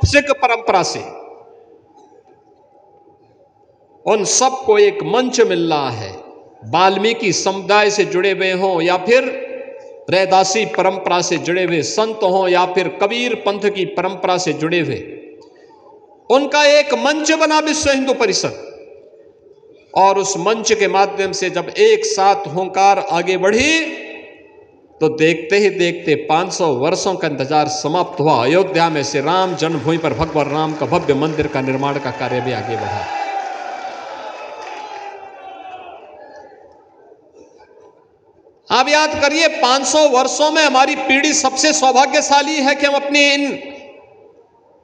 सिख परंपरा से उन सबको एक मंच मिल रहा है। वाल्मीकि समुदाय से जुड़े हुए हों या फिर रैदासी परंपरा से जुड़े हुए संत हों या फिर कबीर पंथ की परंपरा से जुड़े हुए, उनका एक मंच बना विश्व हिंदू परिषद। और उस मंच के माध्यम से जब एक साथ होंकार आगे बढ़ी तो देखते ही देखते 500 वर्षों का इंतजार समाप्त हुआ। अयोध्या में से राम जन्मभूमि पर भगवान राम का भव्य मंदिर का निर्माण का कार्य भी आगे बढ़ा। आप याद करिए, 500 वर्षों में हमारी पीढ़ी सबसे सौभाग्यशाली है कि हम अपने इन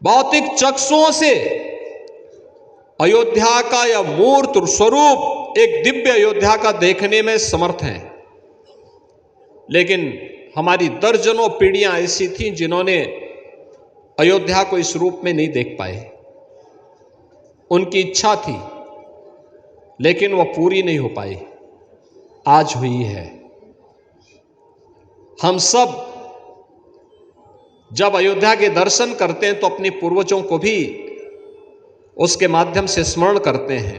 भौतिक चक्षुओं से अयोध्या का यह मूर्त स्वरूप, एक दिव्य अयोध्या का देखने में समर्थ हैं। लेकिन हमारी दर्जनों पीढ़ियां ऐसी थीं जिन्होंने अयोध्या को इस रूप में नहीं देख पाए। उनकी इच्छा थी लेकिन वह पूरी नहीं हो पाई। आज हुई है। हम सब जब अयोध्या के दर्शन करते हैं तो अपने पूर्वजों को भी उसके माध्यम से स्मरण करते हैं।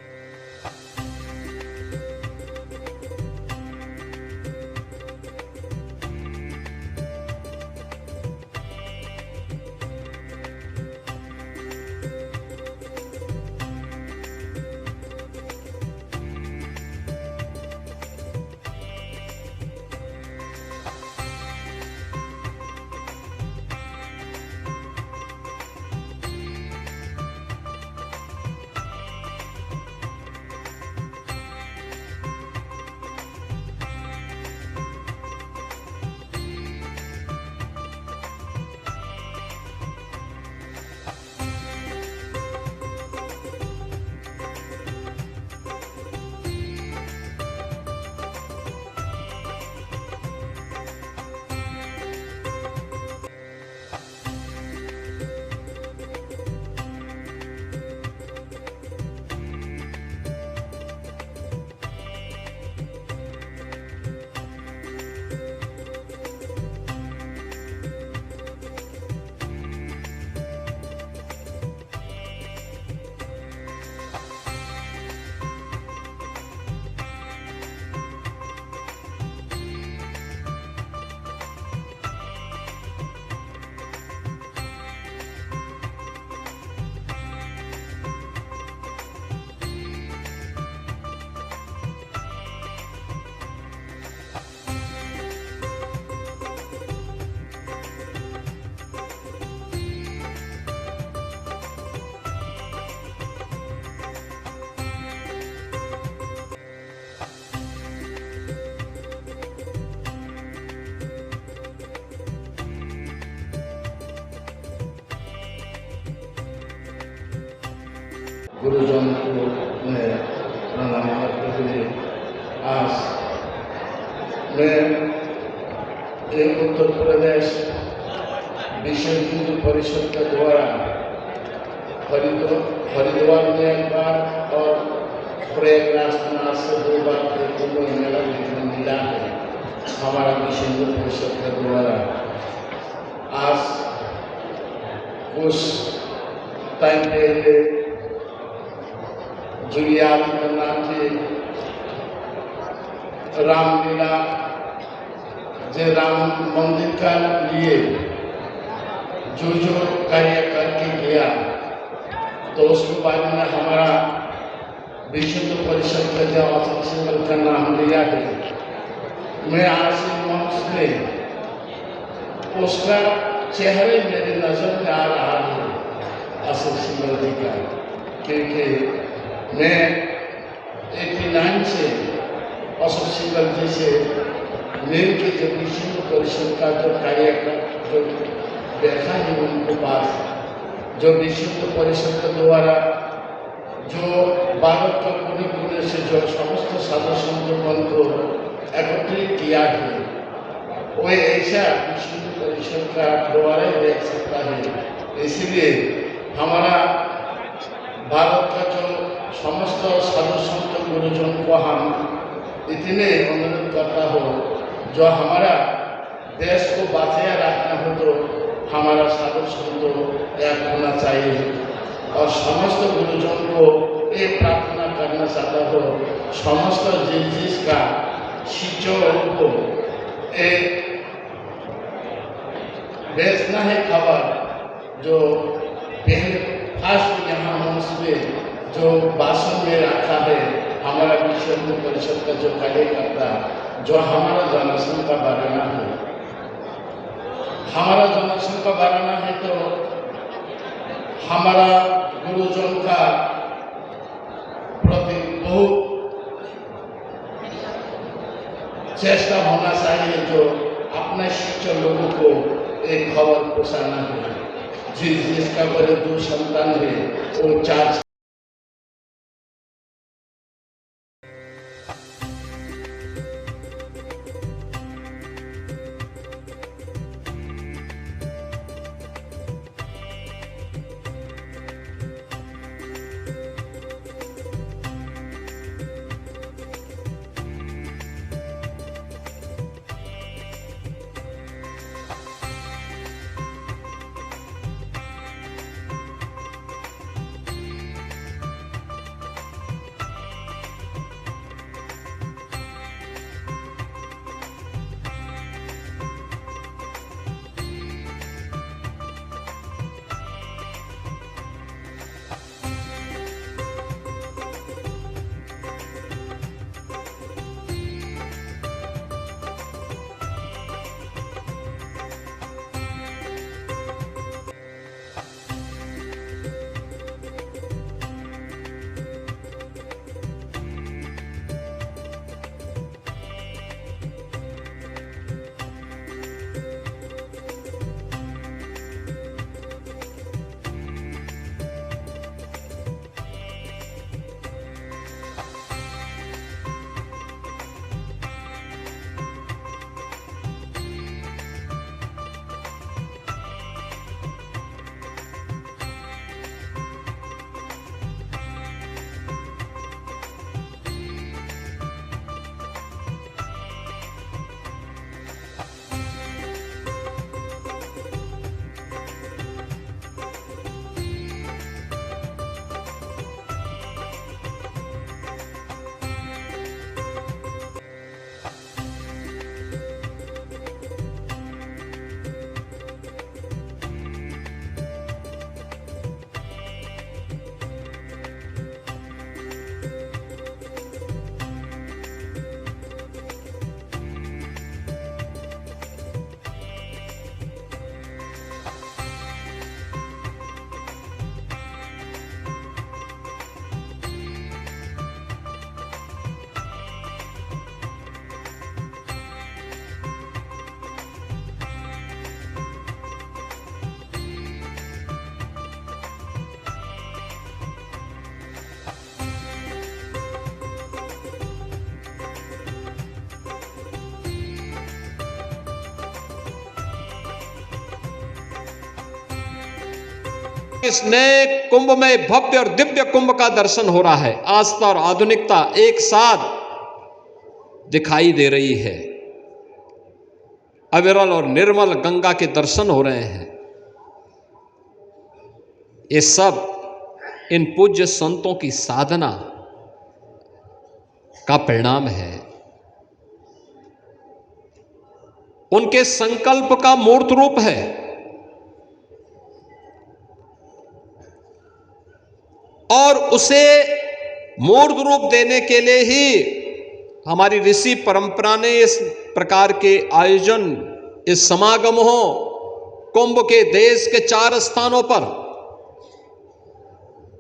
गुरुजन को मैं प्रणाम करते हुए आज मैं उत्तर प्रदेश विश्व हिंदू परिषद के द्वारा हरिद्वार में एक बार और प्रयागराज में आज से 2 बार के कुंभ मेला देखने मिला है। हमारा विश्व हिंदू परिषद के द्वारा आज कुछ टाइम पहले जो याद करना थे रामलीला, जो राम मंदिर का लिए जो कार्य करके गया, तो उसके बाद में हमारा विश्व हिंदू परिषद का जो अशोक सिंघल का नाम लिया है। मैं आज मंच में उसका चेहरे मेरे नजर में आ रहा है, अशोक सिंघल जी का, क्योंकि मैं 89 से अशोक सिंघल जी से मिल के जब विश्व हिंदू परिषद का जो कार्य जो देखा है उनके पास, जो विश्व हिंदू परिषद के द्वारा जो भारत का कोने कोने से जो समस्त साधु संतों को एकत्रित किया है, वो ऐसा विश्व हिंदू परिषद का द्वारा ही देख सकता है। इसीलिए हमारा भारत का जो समस्त साधु संत गुरुजन को हम इतने अनुरोध करता हो, जो हमारा देश को बचाया रखना हो तो हमारा साधु संतो एक होना चाहिए। और समस्त गुरुजन को ये प्रार्थना करना चाहता हो, समस्त जिसका शिष्यों को एक बेचना है खबर जो पहले फर्स्ट यहाँ हम उसमें जो भाषण में रखा है हमारा विश्व हिंदू परिषद का जो कार्यकर्ता जो हमारा जनसंघ का बढ़ाना है, हमारा जनसंघ का बढ़ाना है तो हमारा गुरुजन का प्रति बहुत चेष्टा होना चाहिए जो अपने शिक्षक लोगों को एक खबर पहुंचाना है। जिसका बड़े 2 संतान है वो 4 इस नए कुंभ में भव्य और दिव्य कुंभ का दर्शन हो रहा है। आस्था और आधुनिकता एक साथ दिखाई दे रही है। अविरल और निर्मल गंगा के दर्शन हो रहे हैं। ये सब इन पूज्य संतों की साधना का परिणाम है, उनके संकल्प का मूर्त रूप है। और उसे मूर्त रूप देने के लिए ही हमारी ऋषि परंपरा ने इस प्रकार के आयोजन, इस समागम हो कुंभ के देश के 4 स्थानों पर,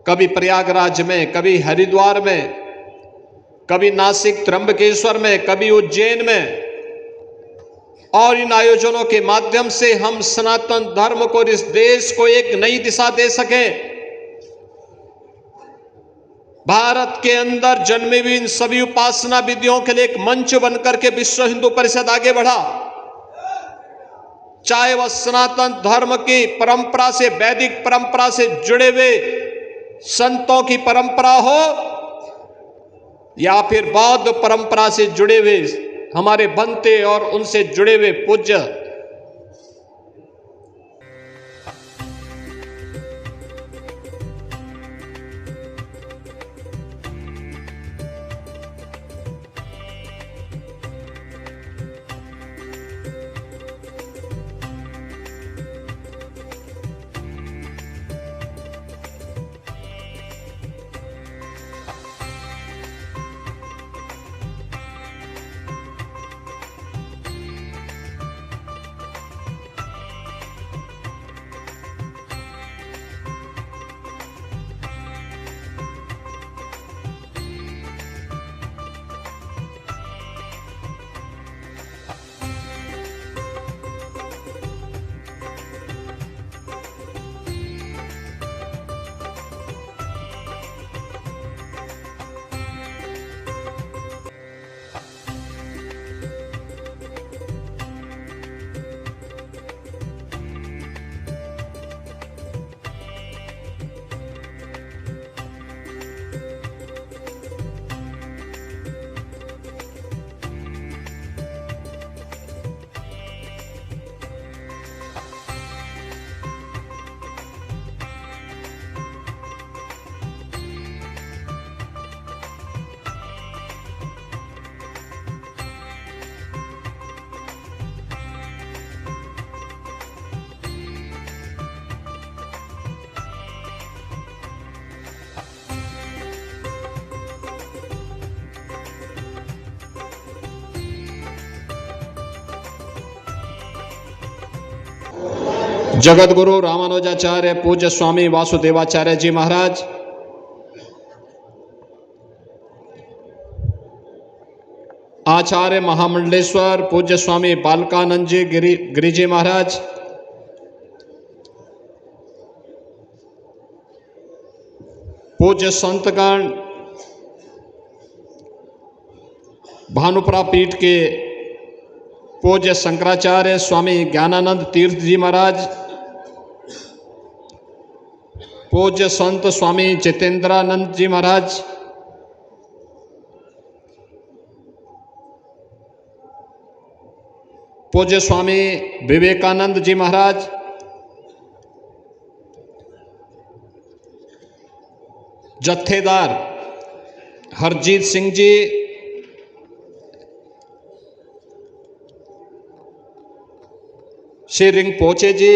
कभी प्रयागराज में, कभी हरिद्वार में, कभी नासिक त्र्यंबकेश्वर में, कभी उज्जैन में। और इन आयोजनों के माध्यम से हम सनातन धर्म को, इस देश को एक नई दिशा दे सकें। भारत के अंदर जन्मी हुई इन सभी उपासना विधियों के लिए एक मंच बनकर के विश्व हिंदू परिषद आगे बढ़ा। चाहे वह सनातन धर्म की परंपरा से, वैदिक परंपरा से जुड़े हुए संतों की परंपरा हो, या फिर बौद्ध परंपरा से जुड़े हुए हमारे बनते और उनसे जुड़े हुए पूज्य जगतगुरु रामानुजाचार्य पूज्य स्वामी वासुदेवाचार्य जी महाराज, आचार्य महामंडलेश्वर पूज्य स्वामी बालकानंद जी गिरिजी महाराज, पूज्य संतगण, भानुपुरा पीठ के पूज्य शंकराचार्य स्वामी ज्ञानानंद तीर्थ जी महाराज, पूज्य संत स्वामी जितेंद्रानंद जी महाराज, पूज्य स्वामी विवेकानंद जी महाराज, जत्थेदार हरजीत सिंह जी, श्री रिंपोचे जी,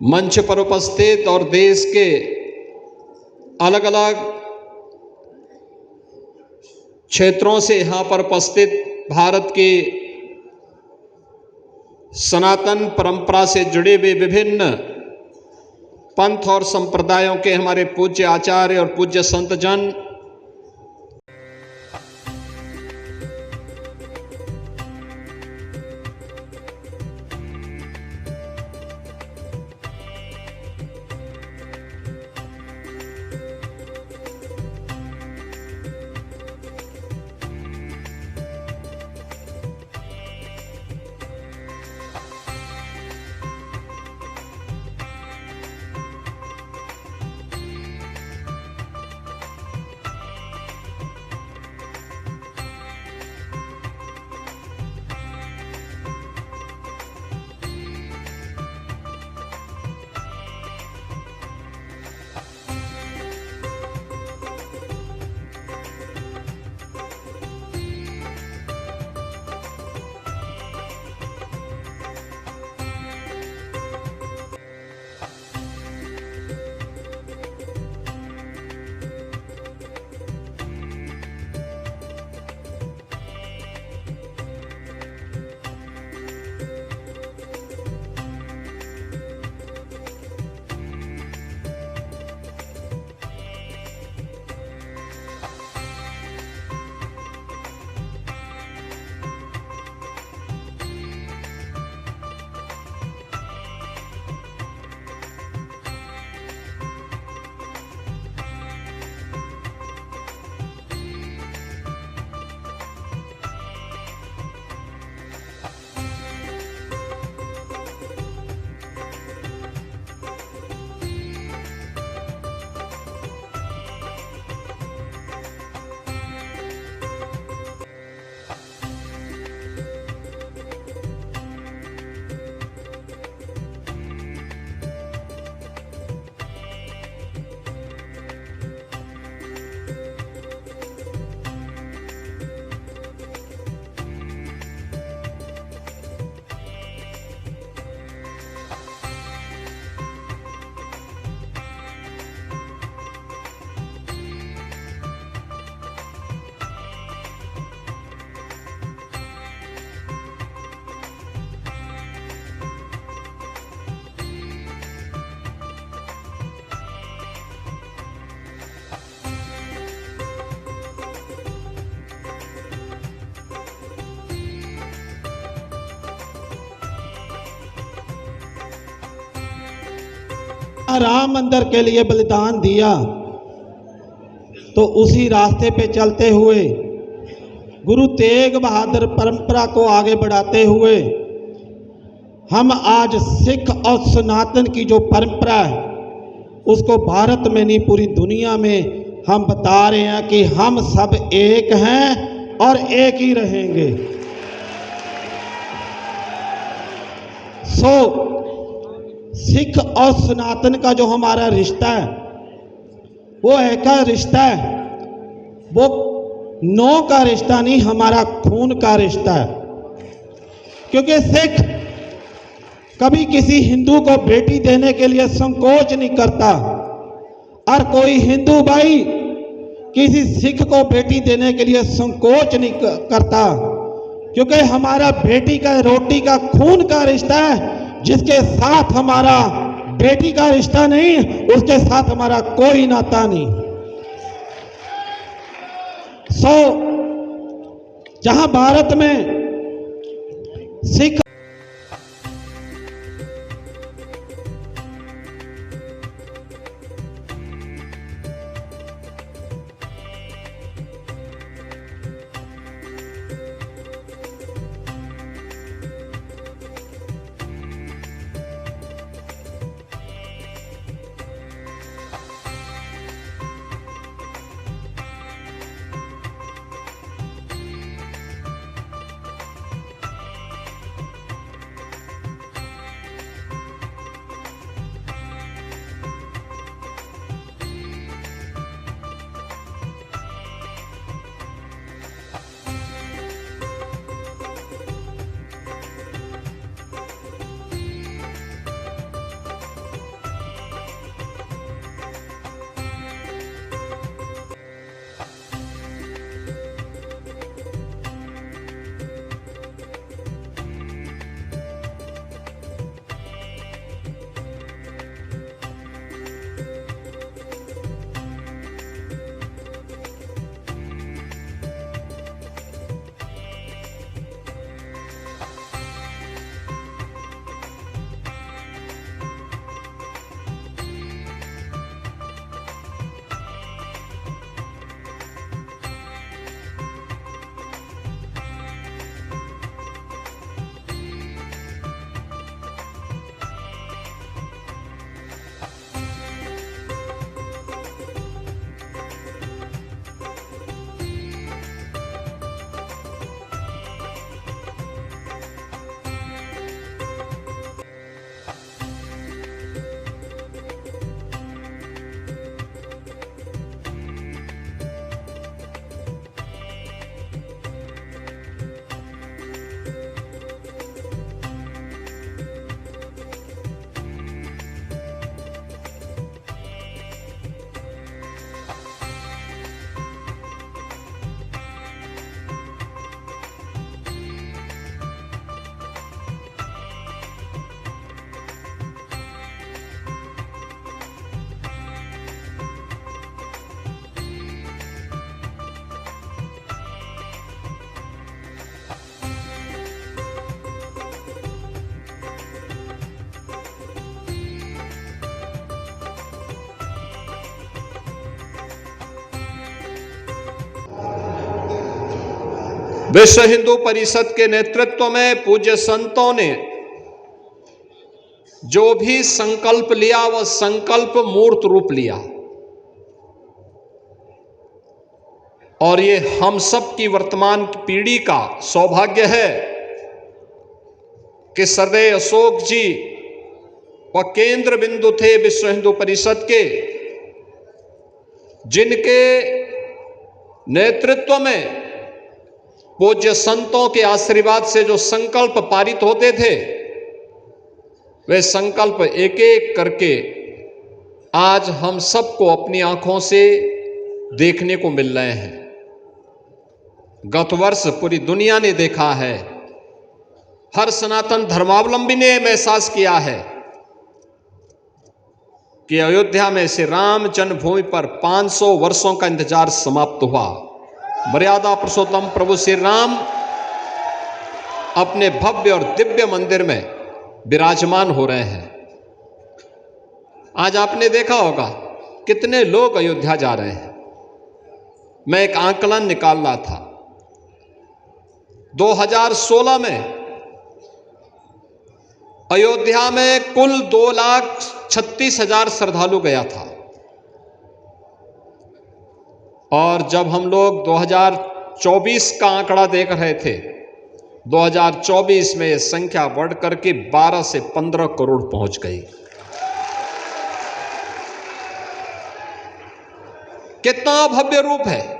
मंच पर उपस्थित और देश के अलग अलग क्षेत्रों से यहाँ पर उपस्थित भारत की सनातन परंपरा से जुड़े हुए विभिन्न पंथ और संप्रदायों के हमारे पूज्य आचार्य और पूज्य संतजन, राम मंदिर के लिए बलिदान दिया, तो उसी रास्ते पे चलते हुए गुरु तेग बहादुर परंपरा को आगे बढ़ाते हुए हम आज सिख और सनातन की जो परंपरा है उसको भारत में नहीं पूरी दुनिया में हम बता रहे हैं कि हम सब एक हैं और एक ही रहेंगे। सिख और सनातन का जो हमारा रिश्ता है वो एक का रिश्ता है, वो नौ का रिश्ता नहीं, हमारा खून का रिश्ता है। क्योंकि सिख कभी किसी हिंदू को बेटी देने के लिए संकोच नहीं करता, और कोई हिंदू भाई किसी सिख को बेटी देने के लिए संकोच नहीं करता, क्योंकि हमारा बेटी का रोटी का खून का रिश्ता है, जिसके साथ हमारा बेटी का रिश्ता नहीं, उसके साथ हमारा कोई नाता नहीं। जहां भारत में सिख विश्व हिंदू परिषद के नेतृत्व में पूज्य संतों ने जो भी संकल्प लिया वह संकल्प मूर्त रूप लिया, और ये हम सब की वर्तमान पीढ़ी का सौभाग्य है कि सरदेव अशोक जी व केंद्र बिंदु थे विश्व हिंदू परिषद के, जिनके नेतृत्व में पूज्य संतों के आशीर्वाद से जो संकल्प पारित होते थे, वे संकल्प एक एक करके आज हम सबको अपनी आंखों से देखने को मिल रहे हैं। गत वर्ष पूरी दुनिया ने देखा है, हर सनातन धर्मावलंबी ने महसूस किया है कि अयोध्या में श्री राम जन्मभूमि पर 500 वर्षों का इंतजार समाप्त हुआ। मर्यादा पुरुषोत्तम प्रभु श्री राम अपने भव्य और दिव्य मंदिर में विराजमान हो रहे हैं। आज आपने देखा होगा कितने लोग अयोध्या जा रहे हैं। मैं एक आंकलन निकाल रहा था, 2016 में अयोध्या में कुल 2,36,000 श्रद्धालु गया था, और जब हम लोग 2024 का आंकड़ा देख रहे थे, 2024 में यह संख्या बढ़ करके 12 से 15 करोड़ पहुंच गई। कितना भव्य रूप है।